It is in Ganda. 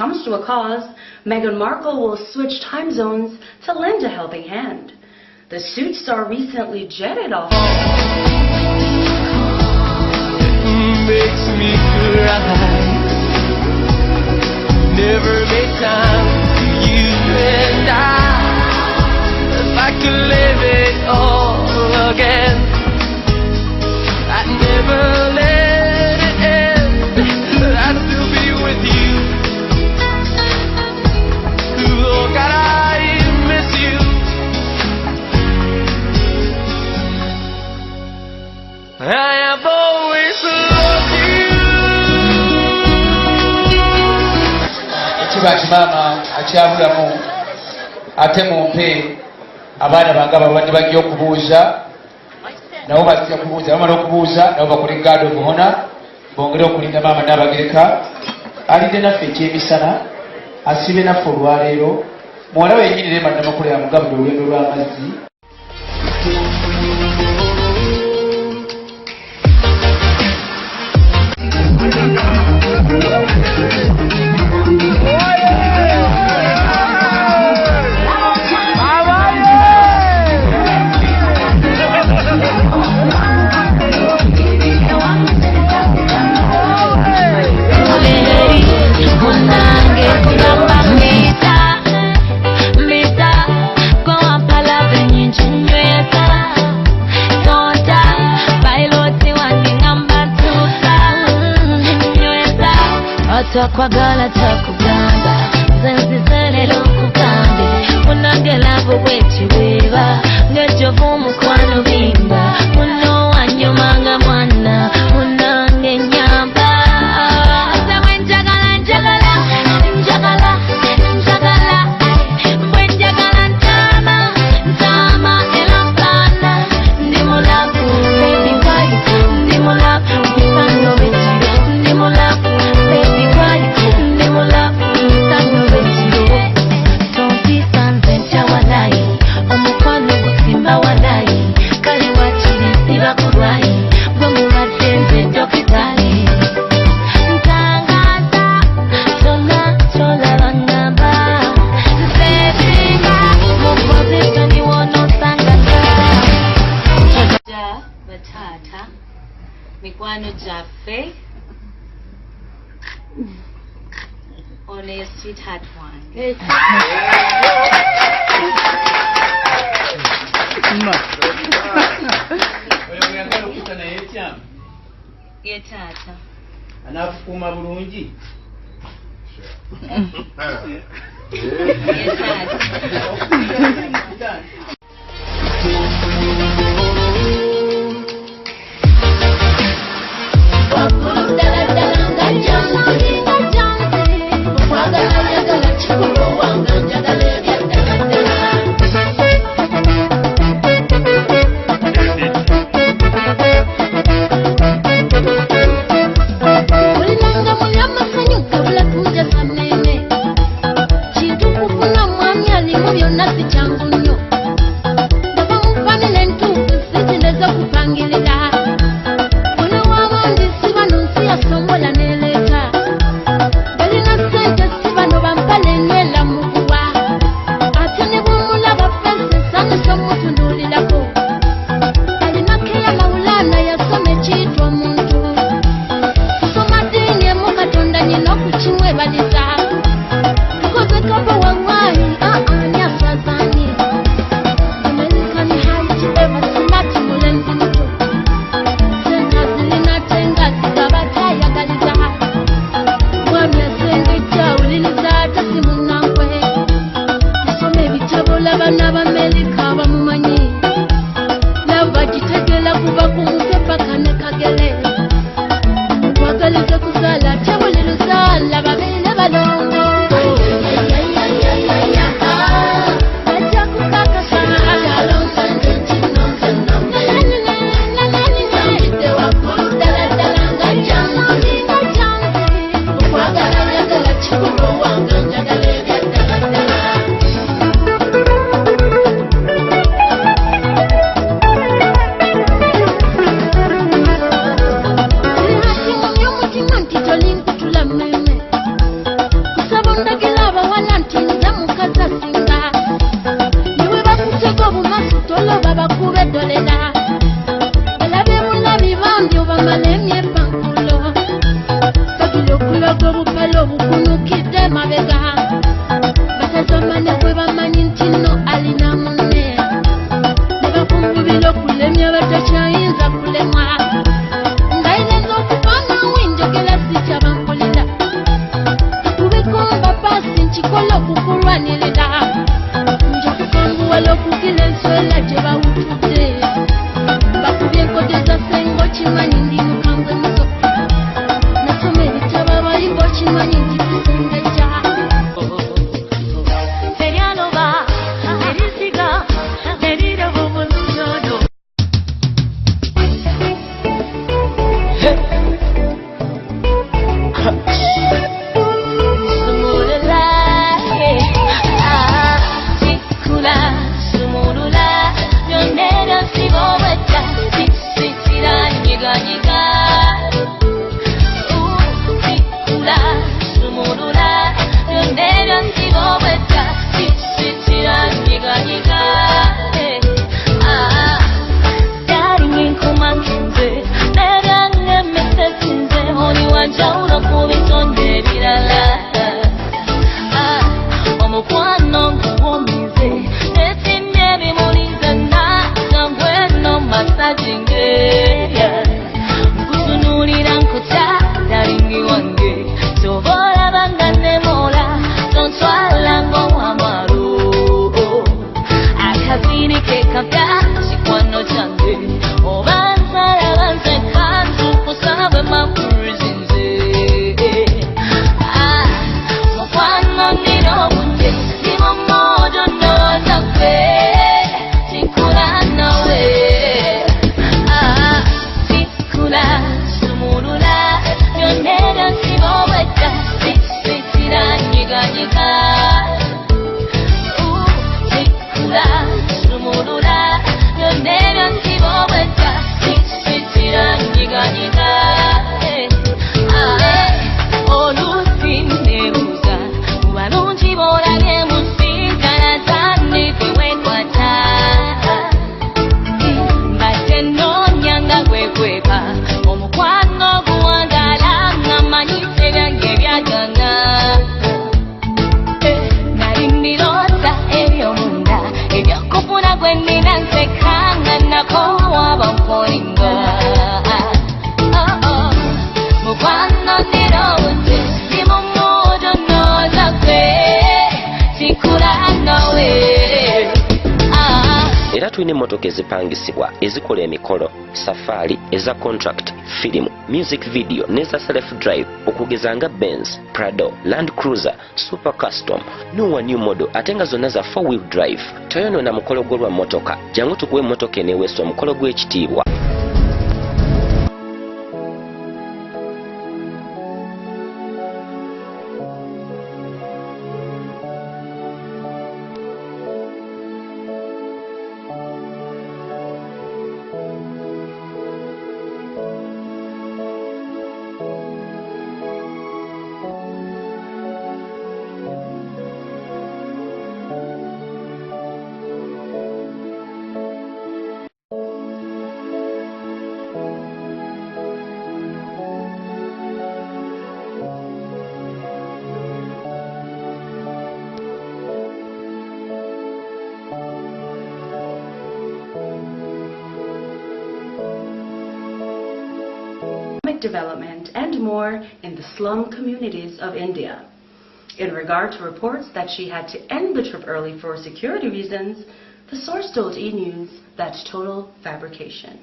comes to a cause, Meghan Markle will switch time zones to lend a helping hand. The suit star recently jetted off. Makes me cry. Never make time for you and If I could live it all again, I'd never let it end. I'd still be with you. Oh God, I miss you. I have always loved you. Chibati mama akyabulamu ate mumpe abaana bange ababadde bajja okubuuza nabo bajja kubuuza bamala okubuuza nabo bakole God of Honor bongere okulinda maama n'abagereka alidde naffe ekyemisana asibe naffe olwaleero muwala wenyini Rema Namakula yamugabula olugendo lw'amazzi. Takwagala takugamba zenzizelera okugambe munangelabo bwekiweeba ng'ejjovu mukwano bimba muno wanyumanga mwana munange nyamba nze njagala njagala njagala njagala bwe njagala ntama ntama era mpaana ndi mulavu baby why ndi mulavu bisano bekiro ndi mulavu baby why ndi mulavu bisano bekiro tonsisanze ntya walayi omukwano gusimba walayi kale wakiri siba kulwayi gwe mulwadde nze dokitali ntangaza kyonna ky'olaba ngamba nzeesinga mu pozisoni woonosangasa bataata mikwano gyaffe only a sweetheart one. Ye taata Anakukuuma bulungi. ye taata mabega batazamane gwe bamanyi nti nno alina munne ne bakunkubira okulemya batakyayinza kulemwa ndayinza okuvanga wenjogera sikyabankolera kubikomba pasi nkikola okukulwanirira nja kukanguwala okugira enswera gye bawutudde bakubye enkode za sengo kimanyi ndi mukambwe muto nasoma ebitabo abayigo kimanyi ndi kusengejja Teryaloba, terisiga, terirabo munono. Sumulula, chikula, sumulula, yonera sibobeta, sisitira nyiga nyiga. Chikula, sumulula, yonera sibobeta, sisitira nyiga nyiga. Daring inkumankenze, nerange mesesinze, honi wajawulo kubitonde birala. Omukwano nkuwumize, nesimye bimulize nga ngweno masajinge. Nkutunulira nkutya, daringi wange, tobola banganemola, tontwala ng'owamwalo. Akabiri ke kapya, kikwano kyange, oba nsala banseka, ntukusabe makuzinze. Mukwano nina obudde, ndi mu mojo ndowooza gwe, tikula nawe. Tikula, sumulula, yonera sibobweta, sisitira nyiga nyiga. Tikula, sumulula, yonera sibobweta, sisitira nyiga nyiga. Oluusi nebuuza, mu balungi b'olabye musinkana tandike weekwata. Mbadde nnoonya nga gwekwepa, omukwano guwangaala nga manyise byange byagana. Nali mbirooza eby'omunda, ebyokufuna gwe nnina nseka nga nako waba mpolinga. Mukwano nina obudde, ndi mu mojo ndowooza gwe, tikula nawe. Era tulina emmotoka ezipangisibwa ezikola emikolo, safari, eza contract, firimu, music video n'eza self drive okugeza nga Benz, Prado, Land Cruiser, Super Custom, Nuwa new model ate nga zonna za 4-wheel drive. Toyonoona mukolo gwo lwa mmotoka, jangu tukuwe emmotoka eneeweesa omukolo gw'ekitiibwa. Development and more in the slum communities of India. In regard to reports that she had to end the trip early for security reasons, the source told E! News that's total fabrication.